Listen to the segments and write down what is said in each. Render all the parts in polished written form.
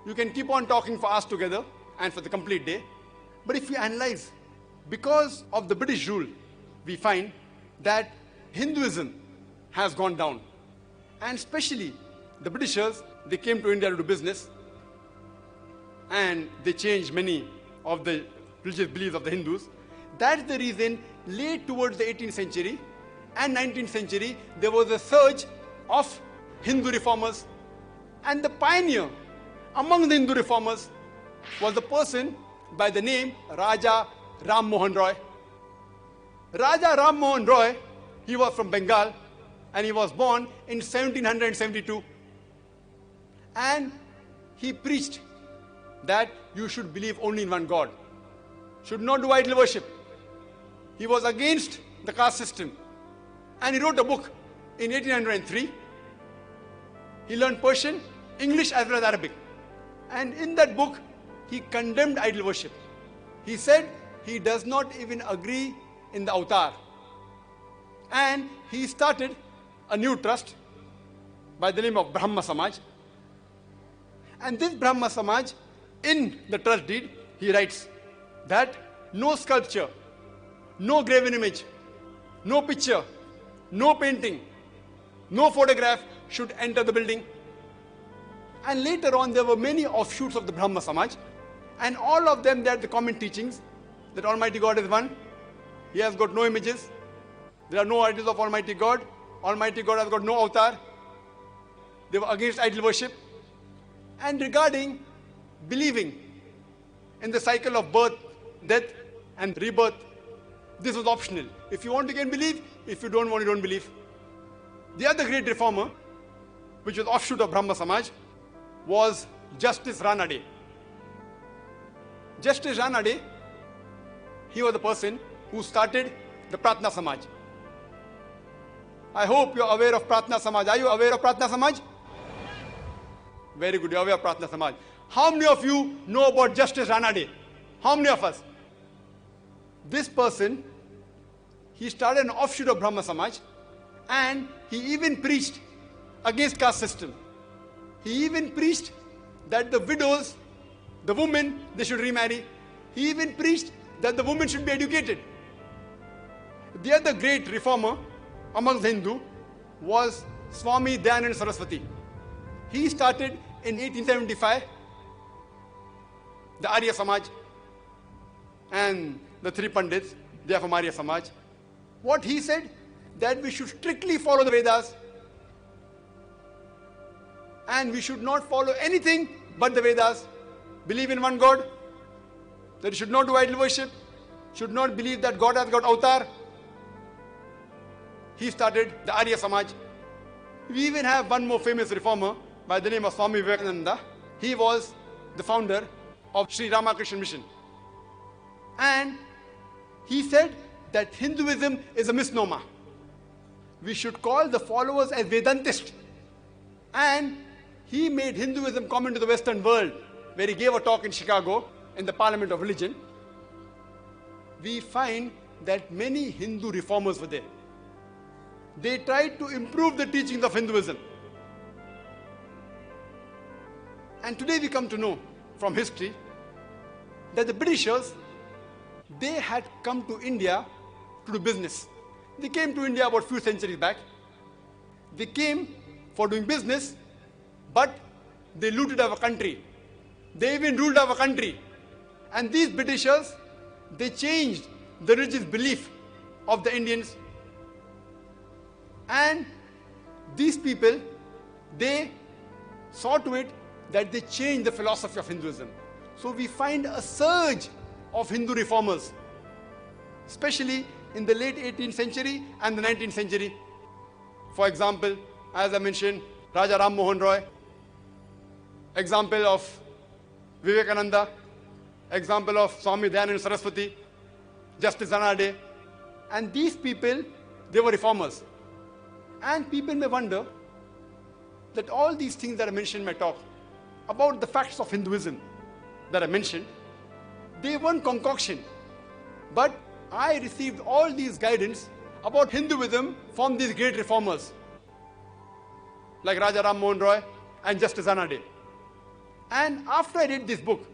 You can keep on talking for hours together and for the complete day. But if we analyze, because of the British rule, we find that Hinduism has gone down. And especially the Britishers, they came to India to do business and they changed many of the religious beliefs of the Hindus. That's the reason late towards the 18th century and 19th century, there was a surge of Hindu reformers. And the pioneer among the Hindu reformers was a person by the name Raja Ram Mohan Roy. Raja Ram Mohan Roy, he was from Bengal and he was born in 1772. And he preached that you should believe only in one God, should not do idol worship. He was against the caste system. And he wrote a book in 1803. He learned Persian, English as well as Arabic. And in that book, he condemned idol worship. He said he does not even agree in the avatar. And he started a new trust by the name of Brahma Samaj. And this Brahma Samaj, in the trust deed, he writes that no sculpture, no graven image, no picture, no painting, no photograph should enter the building. And later on, there were many offshoots of the Brahma Samaj, and all of them, they had the common teachings that Almighty God is one. He has got no images. There are no idols of Almighty God. Almighty God has got no avatar. They were against idol worship. And regarding believing in the cycle of birth, death, and rebirth, this was optional. If you want, you can believe. If you don't want, you don't believe. The other great reformer, which was offshoot of Brahma Samaj, was Justice Ranade. Justice Ranade, he was the person who started the Pratna Samaj. I hope you're aware of Pratna Samaj. Are you aware of Pratna Samaj? Very good, you're aware of Pratna Samaj. How many of you know about Justice Ranade? How many of us? This person, he started an offshoot of Brahma Samaj, and he even preached against caste system. He even preached that the widows, the women, they should remarry. He even preached that the women should be educated. The other great reformer amongst the Hindu was Swami Dayananda Saraswati. He started in 1875 the Arya Samaj, and the three Pandits, they are from Arya Samaj. What he said, that we should strictly follow the Vedas and we should not follow anything but the Vedas. Believe in one God, that you should not do idol worship, should not believe that God has got avatar. He started the Arya Samaj. We even have one more famous reformer by the name of Swami Vivekananda. He was the founder of Sri Ramakrishna Mission. And he said that Hinduism is a misnomer. We should call the followers as Vedantists. And he made Hinduism common to the Western world, where he gave a talk in Chicago in the Parliament of Religion. We find that many Hindu reformers were there. They tried to improve the teachings of Hinduism. And today we come to know from history that the Britishers, they had come to India to do business. They came to India about a few centuries back. They came for doing business, but they looted our country. They even ruled our country. And these Britishers, they changed the religious belief of the Indians. And these people, they saw to it that they changed the philosophy of Hinduism. So we find a surge of Hindu reformers, especially in the late 18th century and the 19th century. For example, as I mentioned, Raja Ram Mohan Roy, example of Vivekananda, example of Swami Dayananda Saraswati, Justice Ranade. And these people, they were reformers. And people may wonder that all these things that I mentioned in my talk about the facts of Hinduism that I mentioned, they weren't concoction. But I received all these guidance about Hinduism from these great reformers like Raja Ram Mohan Roy and Justice Ranade. And after I read this book,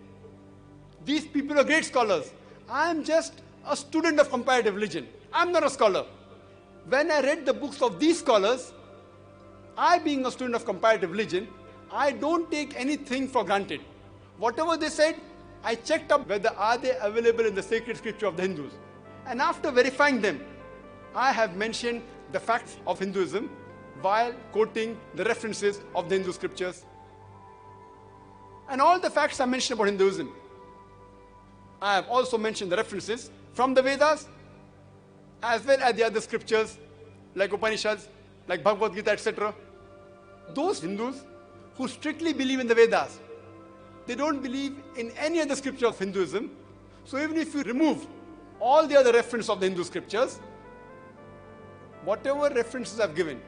these people are great scholars. I am just a student of comparative religion. I'm not a scholar. When I read the books of these scholars, I, being a student of comparative religion, I don't take anything for granted. Whatever they said, I checked up whether are they available in the sacred scripture of the Hindus. And after verifying them, I have mentioned the facts of Hinduism while quoting the references of the Hindu scriptures. And all the facts I mentioned about Hinduism, I have also mentioned the references from the Vedas as well as the other scriptures like Upanishads, like Bhagavad Gita, etc. Those Hindus who strictly believe in the Vedas, they don't believe in any other scripture of Hinduism. So even if you remove all the other references of the Hindu scriptures, whatever references I've given,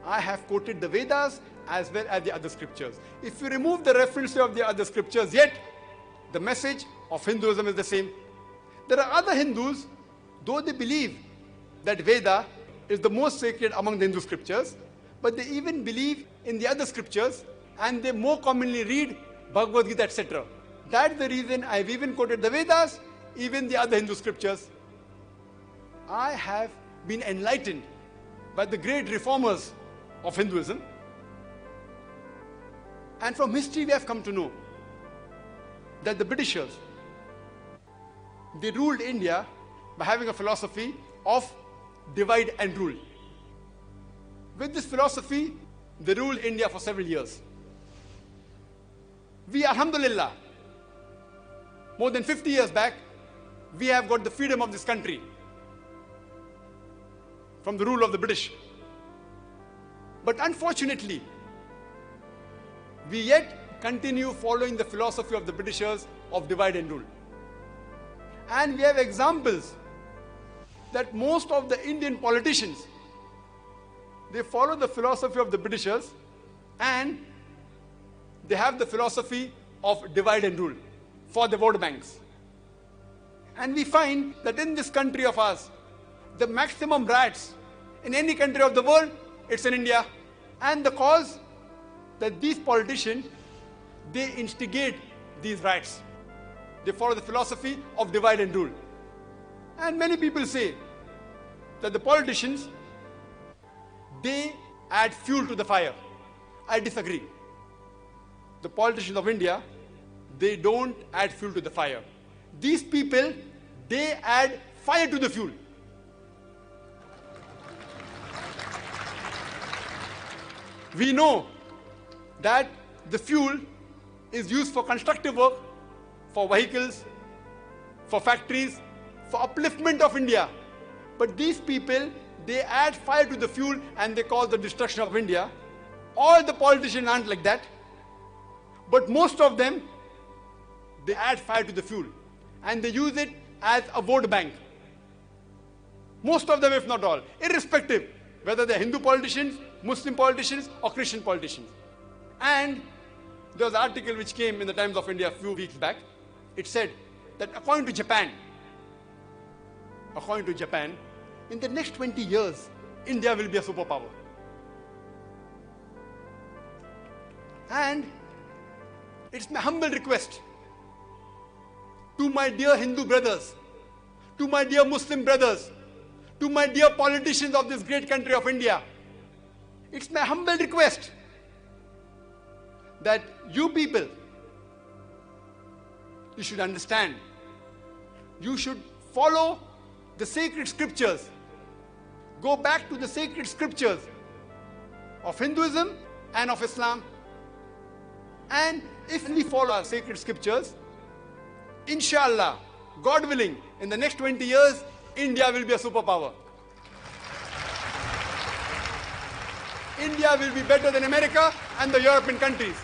I have quoted the Vedas as well as the other scriptures. If you remove the references of the other scriptures, yet the message of Hinduism is the same. There are other Hindus, though they believe that Veda is the most sacred among the Hindu scriptures, but they even believe in the other scriptures and they more commonly read Bhagavad Gita, etc. That's the reason I've even quoted the Vedas, even the other Hindu scriptures. I have been enlightened by the great reformers of Hinduism. And from history we have come to know that the Britishers, they ruled India by having a philosophy of divide and rule. With this philosophy, they ruled India for several years. We, alhamdulillah, more than 50 years back, we have got the freedom of this country from the rule of the British. But unfortunately, we yet continue following the philosophy of the Britishers of divide and rule. And we have examples that most of the Indian politicians, they follow the philosophy of the Britishers and they have the philosophy of divide and rule for the vote banks. And we find that in this country of ours, the maximum riots in any country of the world, it's in India. And the cause that these politicians, they instigate these riots. They follow the philosophy of divide and rule. And many people say that the politicians, they add fuel to the fire. I disagree. The politicians of India, they don't add fuel to the fire. These people, they add fire to the fuel. We know that the fuel is used for constructive work, for vehicles, for factories, for upliftment of India. But these people, they add fire to the fuel and they cause the destruction of India. All the politicians aren't like that. But most of them, they add fire to the fuel and they use it as a vote bank. Most of them, if not all, irrespective whether they're Hindu politicians, Muslim politicians or Christian politicians. And there was an article which came in the Times of India a few weeks back. It said that according to Japan, in the next 20 years, India will be a superpower. And it's my humble request to my dear Hindu brothers, to my dear Muslim brothers, to my dear politicians of this great country of India. It's my humble request that you people, you should understand. You should follow the sacred scriptures. Go back to the sacred scriptures of Hinduism and of Islam. And if we follow our sacred scriptures, inshallah, God willing, in the next 20 years, India will be a superpower. India will be better than America and the European countries.